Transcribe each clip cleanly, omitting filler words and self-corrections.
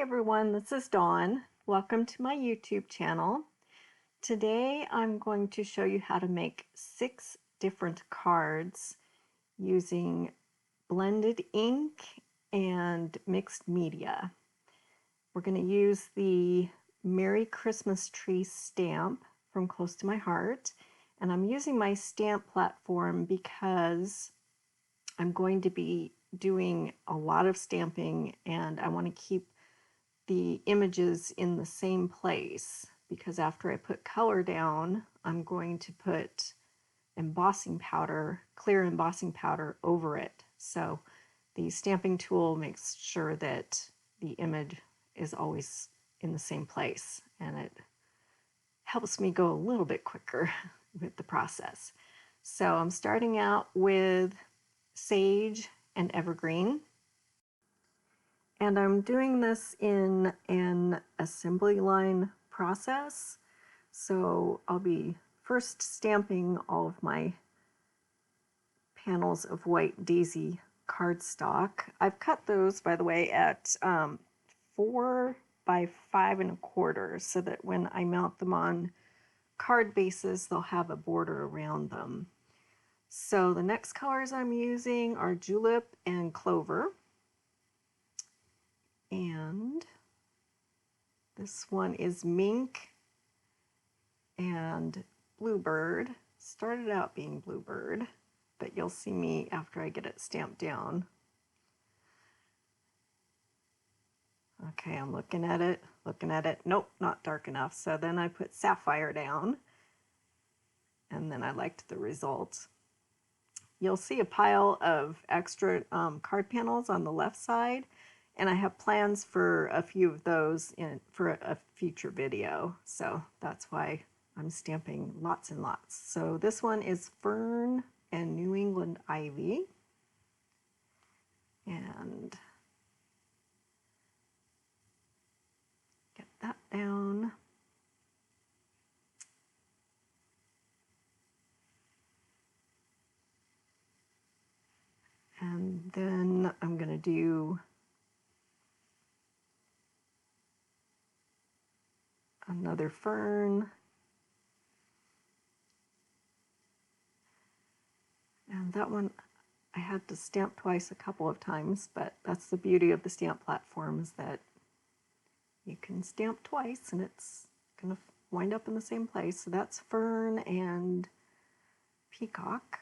everyone, this is Dawn. Welcome to my YouTube channel. Today I'm going to show you how to make 6 different cards using blended ink and mixed media. We're going to use the Merry Christmas Tree stamp from Close to My Heart, and I'm using my stamp platform because I'm going to be doing a lot of stamping and I want to keep the images in the same place, because after I put color down, I'm going to put embossing powder, clear embossing powder over it. So the stamping tool makes sure that the image is always in the same place, and it helps me go a little bit quicker with the process. So I'm starting out with Sage and Evergreen. And I'm doing this in an assembly line process. So I'll be first stamping all of my panels of white daisy cardstock. I've cut those, by the way, at 4 by 5 1/4, so that when I mount them on card bases, they'll have a border around them. So the next colors I'm using are Julep and Clover. And this one is Mink and Bluebird. Started out being Bluebird, but you'll see me after I get it stamped down. Okay, I'm looking at it. Nope, not dark enough. So then I put Sapphire down, and then I liked the result. You'll see a pile of extra card panels on the left side, and I have plans for a few of those for a future video. So that's why I'm stamping lots and lots. So this one is Fern and New England Ivy. And get that down. And then I'm going to do another fern, and that one I had to stamp twice a couple of times, but that's the beauty of the stamp platform, is that you can stamp twice and it's gonna wind up in the same place. So that's Fern and Peacock.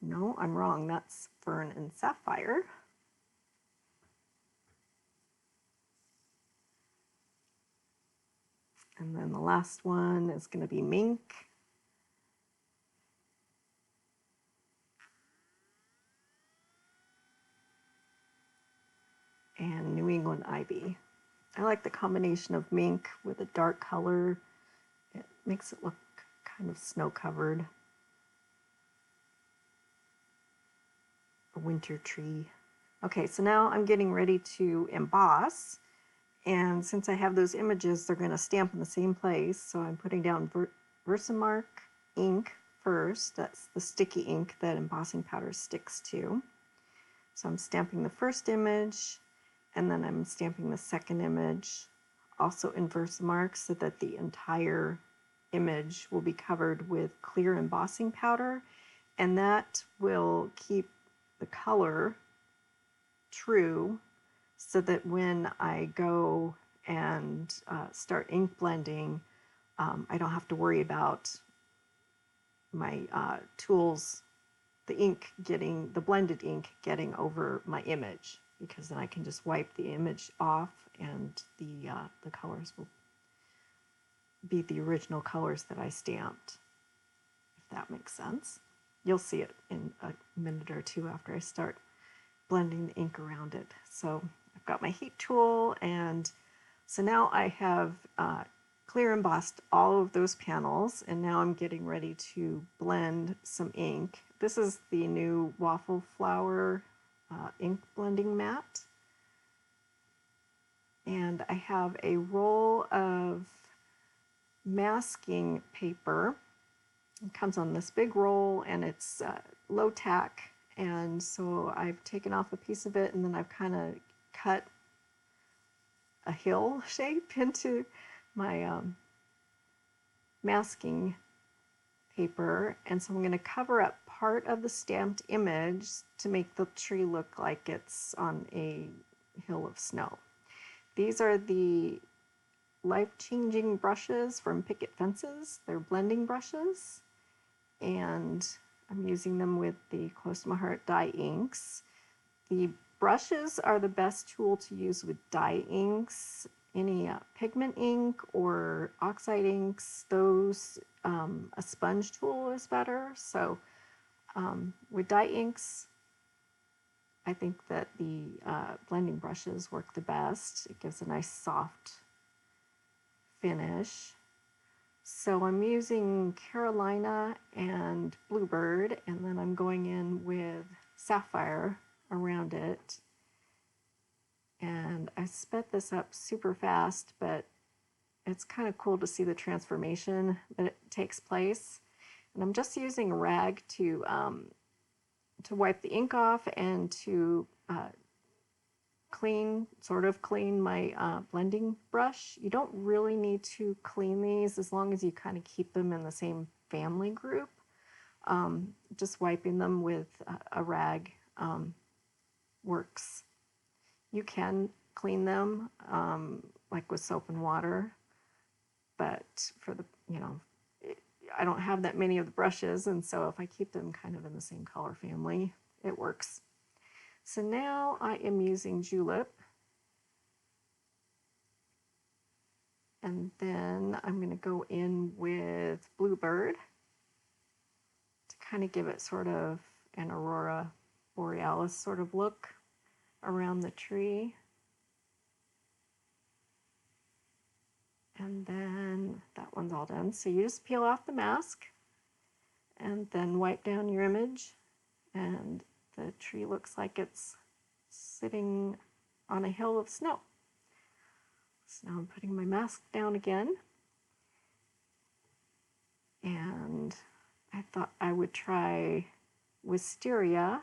No, I'm wrong, that's Fern and Sapphire. And then the last one is going to be Mink. And New England Ivy. I like the combination of Mink with a dark color. It makes it look kind of snow-covered. A winter tree. Okay, so now I'm getting ready to emboss. And since I have those images, they're going to stamp in the same place. So I'm putting down Versamark ink first. That's the sticky ink that embossing powder sticks to. So I'm stamping the first image, and then I'm stamping the second image, also in Versamark, so that the entire image will be covered with clear embossing powder. And that will keep the color true, so that when I go and start ink blending, I don't have to worry about my tools, the blended ink getting over my image, because then I can just wipe the image off and the colors will be the original colors that I stamped, if that makes sense. You'll see it in a minute or two after I start blending the ink around it. So I've got my heat tool, and so now I have clear embossed all of those panels, and now I'm getting ready to blend some ink. This is the new Waffle Flower ink blending mat, and I have a roll of masking paper. It comes on this big roll, and it's low tack, and so I've taken off a piece of it, and then I've kind of cut a hill shape into my masking paper, and so I'm going to cover up part of the stamped image to make the tree look like it's on a hill of snow. These are the life-changing brushes from Picket Fences. They're blending brushes, and I'm using them with the Close to My Heart dye inks. The brushes are the best tool to use with dye inks. Any pigment ink or oxide inks, those, a sponge tool is better. So with dye inks, I think that the blending brushes work the best. It gives a nice soft finish. So I'm using Carolina and Bluebird, and then I'm going in with Sapphire around it. And I sped this up super fast, but it's kind of cool to see the transformation that it takes place. And I'm just using a rag to wipe the ink off and to sort of clean my blending brush. You don't really need to clean these as long as you kind of keep them in the same family group. Just wiping them with a rag works. You can clean them like with soap and water, but for the, I don't have that many of the brushes, and so if I keep them kind of in the same color family, it works. So now I am using Julep, and then I'm going to go in with Bluebird to kind of give it sort of an aurora borealis sort of look around the tree. And then that one's all done. So you just peel off the mask and then wipe down your image, and the tree looks like it's sitting on a hill of snow. So now I'm putting my mask down again, and I thought I would try Wisteria,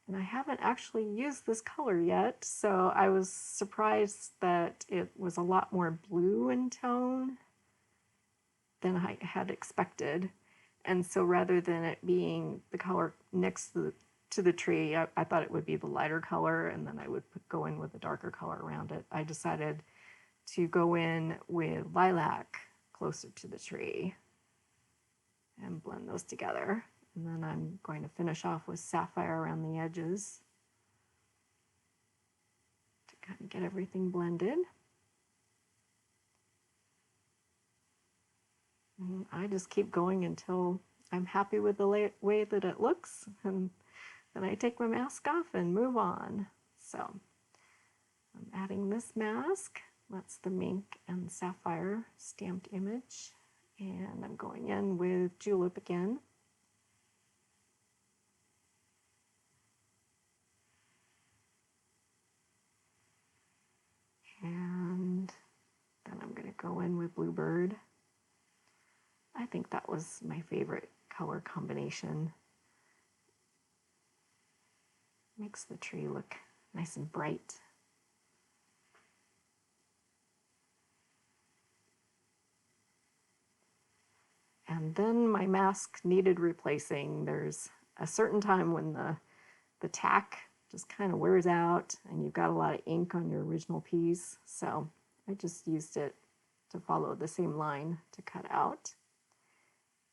and I haven't actually used this color yet, so I was surprised that it was a lot more blue in tone than I had expected. And so rather than it being the color next to the tree, I thought it would be the lighter color, and then I would go in with a darker color around it. I decided to go in with Lilac closer to the tree and blend those together. And then I'm going to finish off with Sapphire around the edges to kind of get everything blended. And I just keep going until I'm happy with the way that it looks, and then I take my mask off and move on. So I'm adding this mask. That's the Mink and Sapphire stamped image. And I'm going in with Julep again. And then I'm going to go in with Bluebird. I think that was my favorite color combination. Makes the tree look nice and bright. And then my mask needed replacing. There's a certain time when the tack just kind of wears out and you've got a lot of ink on your original piece. So I just used it to follow the same line to cut out,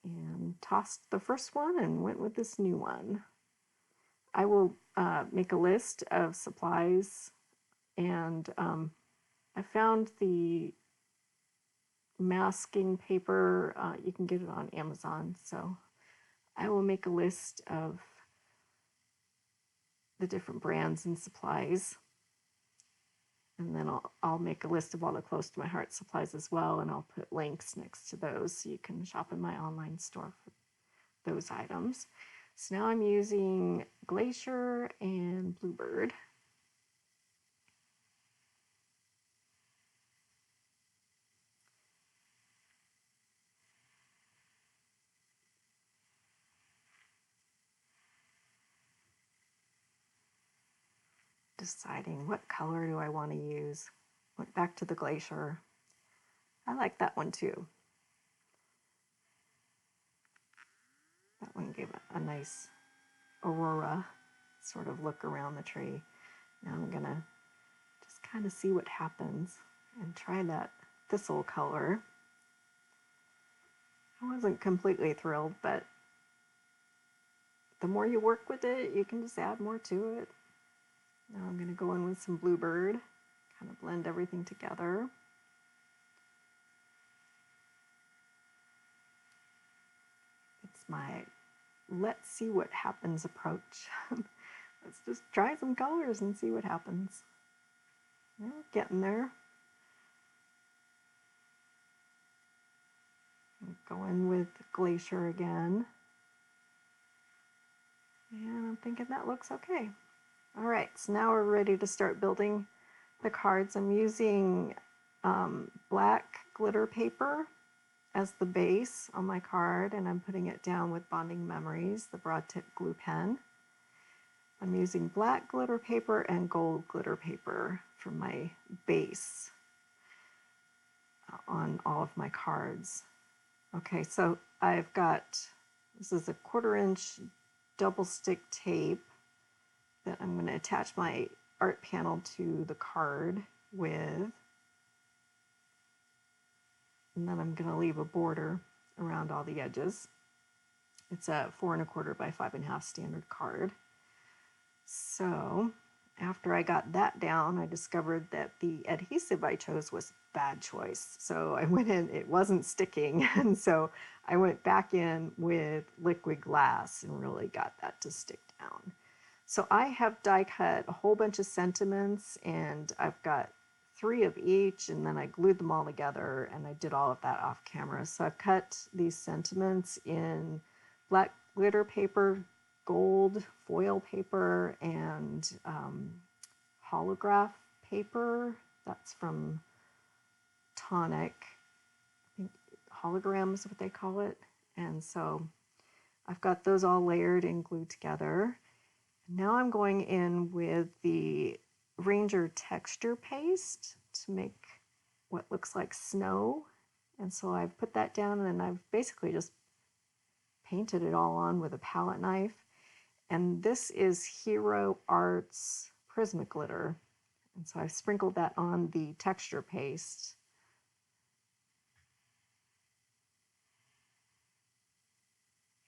and tossed the first one and went with this new one. I will make a list of supplies, and I found the masking paper, you can get it on Amazon, so I will make a list of the different brands and supplies, and then I'll make a list of all the Close to My Heart supplies as well, and I'll put links next to those so you can shop in my online store for those items. So now I'm using Glacier and Bluebird. Deciding what color do I want to use. Went back to the Glacier. I like that one too. That one gave a nice aurora sort of look around the tree. Now I'm gonna just kind of see what happens and try that Thistle color. I wasn't completely thrilled, but the more you work with it, you can just add more to it. Now I'm gonna go in with some Bluebird, kind of blend everything together. It's my let's see what happens approach. Let's just try some colors and see what happens. Well, getting there. Go in with Glacier again. And I'm thinking that looks okay. All right, so now we're ready to start building the cards. I'm using black glitter paper as the base on my card, and I'm putting it down with Bonding Memories, the broad tip glue pen. I'm using black glitter paper and gold glitter paper for my base on all of my cards. Okay, so I've got, this is a 1/4 inch double stick tape that I'm going to attach my art panel to the card with. And then I'm going to leave a border around all the edges. It's a 4 1/4 by 5 1/2 standard card. So after I got that down, I discovered that the adhesive I chose was a bad choice. So I went in, it wasn't sticking. And so I went back in with liquid glass and really got that to stick down. So I have die cut a whole bunch of sentiments, and I've got 3 of each, and then I glued them all together, and I did all of that off camera. So I've cut these sentiments in black glitter paper, gold foil paper, and holograph paper. That's from Tonic. I think hologram is what they call it. And so I've got those all layered and glued together. Now I'm going in with the Ranger texture paste to make what looks like snow. And so I've put that down, and then I've basically just painted it all on with a palette knife. And this is Hero Arts Prisma glitter. And so I've sprinkled that on the texture paste.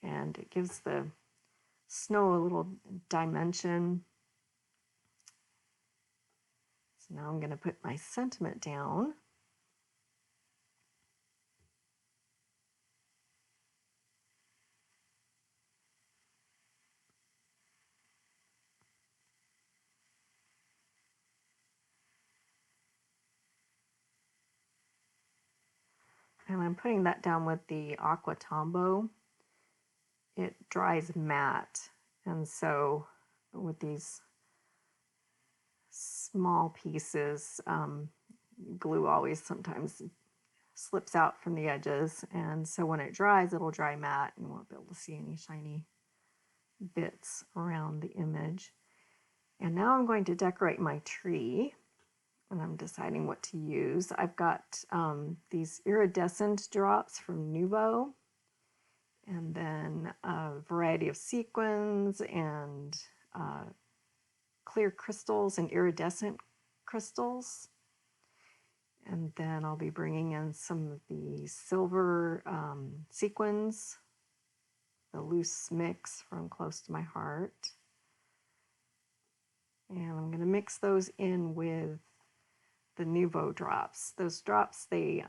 And it gives the snow a little dimension. So now I'm going to put my sentiment down. And I'm putting that down with the Aqua Tombow. It dries matte. And so with these small pieces, glue always sometimes slips out from the edges. And so when it dries, it'll dry matte, and you won't be able to see any shiny bits around the image. And now I'm going to decorate my tree, and I'm deciding what to use. I've got these iridescent drops from Nuvo, and then a variety of sequins and clear crystals and iridescent crystals. And then I'll be bringing in some of the silver sequins, the loose mix from Close to My Heart. And I'm going to mix those in with the Nuvo drops. Those drops, they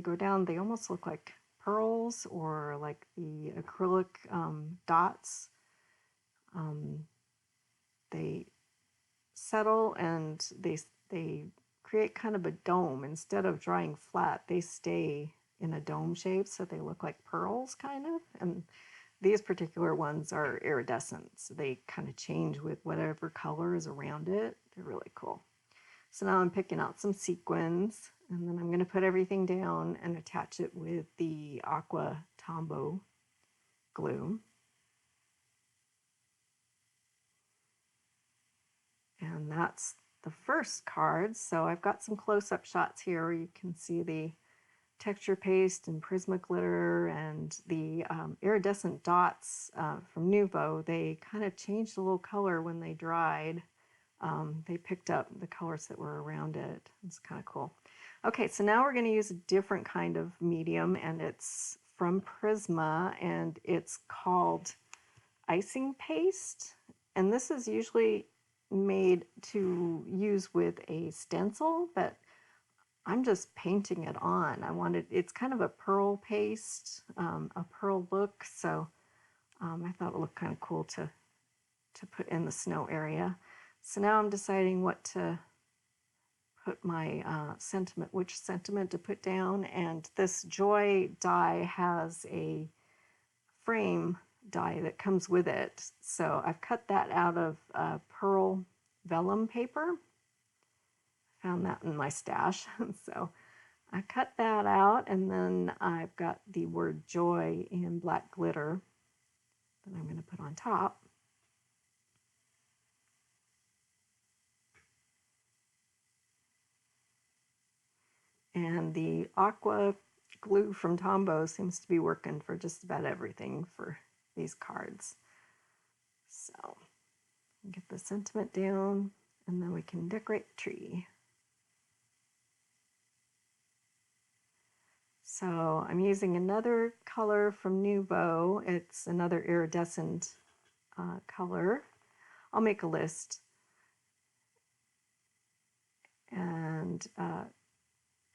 go down, they almost look like pearls or like the acrylic dots. They settle and they create kind of a dome. Instead of drying flat, they stay in a dome shape, so they look like pearls kind of. And these particular ones are iridescent, so they kind of change with whatever color is around it. They're really cool. So now I'm picking out some sequins, and then I'm going to put everything down and attach it with the Aqua Tombow glue. And that's the first card. So I've got some close-up shots here where you can see the texture paste and prisma glitter and the iridescent dots from Nuvo. They kind of changed a little color when they dried. They picked up the colors that were around it. It's kind of cool. Okay, so now we're going to use a different kind of medium, and it's from Prisma, and it's called Icing Paste. And this is usually made to use with a stencil, but I'm just painting it on. It's kind of a pearl paste, a pearl look, so I thought it looked kind of cool to put in the snow area. So now I'm deciding what to put my which sentiment to put down, and this Joy die has a frame die that comes with it. So I've cut that out of pearl vellum paper. Found that in my stash. So I cut that out, and then I've got the word joy in black glitter that I'm going to put on top. And the aqua glue from Tombow seems to be working for just about everything for these cards. So get the sentiment down, and then we can decorate the tree. So I'm using another color from Nuvo. It's another iridescent color. I'll make a list. And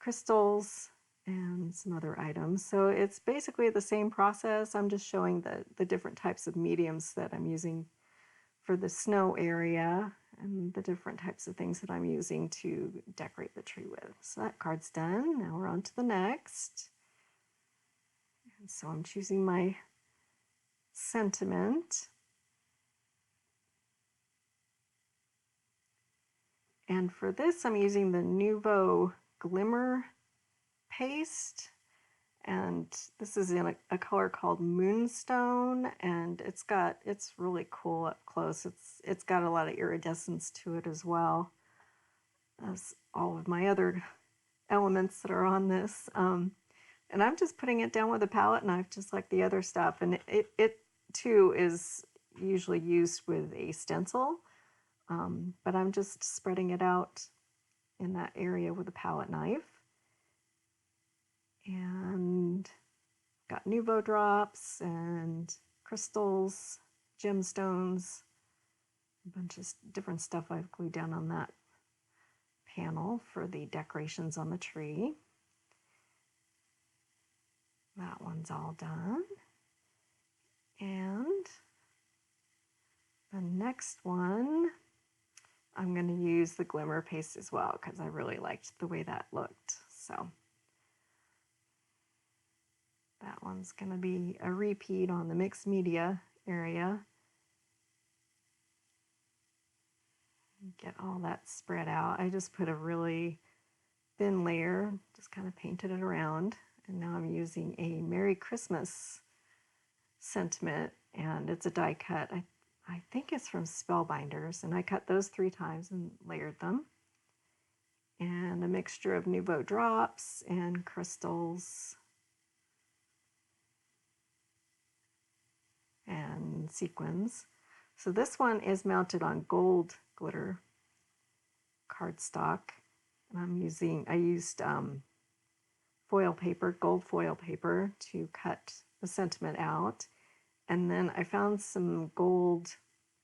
crystals and some other items. So it's basically the same process. I'm just showing the different types of mediums that I'm using for the snow area and the different types of things that I'm using to decorate the tree with. So that card's done. Now we're on to the next. And so I'm choosing my sentiment. And for this, I'm using the Nuvo Glimmer paste, and this is in a color called Moonstone, and it's really cool up close. It's got a lot of iridescence to it as well as all of my other elements that are on this. And I'm just putting it down with a palette knife just like the other stuff, and it too is usually used with a stencil, but I'm just spreading it out in that area with a palette knife. And got Nuvo drops and crystals, gemstones, a bunch of different stuff I've glued down on that panel for the decorations on the tree. That one's all done. And the next one, I'm going to use the glimmer paste as well because I really liked the way that looked. So that one's going to be a repeat on the mixed media area. Get all that spread out. I just put a really thin layer, just kind of painted it around. And now I'm using a Merry Christmas sentiment, and it's a die cut. I think it's from Spellbinders, and I cut those 3 times and layered them. And a mixture of Nuvo drops and crystals and sequins. So this one is mounted on gold glitter cardstock, and I used foil paper, gold foil paper, to cut the sentiment out, and then I found some gold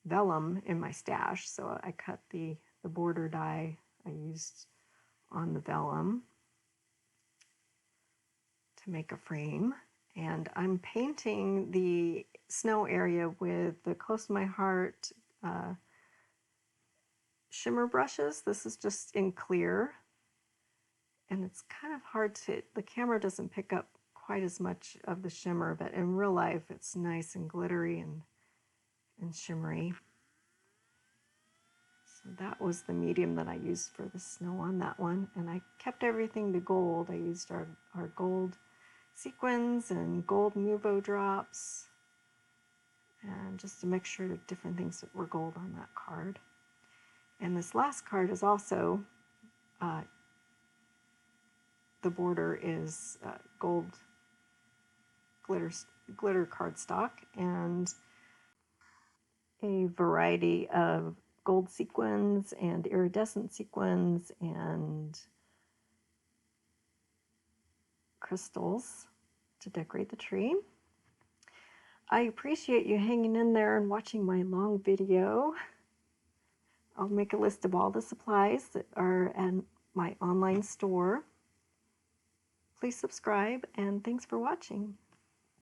vellum in my stash, so I cut the border die I used on the vellum to make a frame. And I'm painting the snow area with the Close to My Heart shimmer brushes. This is just in clear, and it's kind of hard the camera doesn't pick up quite as much of the shimmer, but in real life it's nice and glittery and shimmery. So that was the medium that I used for the snow on that one, and I kept everything to gold. I used our gold sequins and gold Nuvo drops, and just a mixture of different things that were gold on that card. And this last card is also, the border is gold glitter cardstock and a variety of gold sequins and iridescent sequins and crystals to decorate the tree. I appreciate you hanging in there and watching my long video. I'll make a list of all the supplies that are at my online store. Please subscribe, and thanks for watching.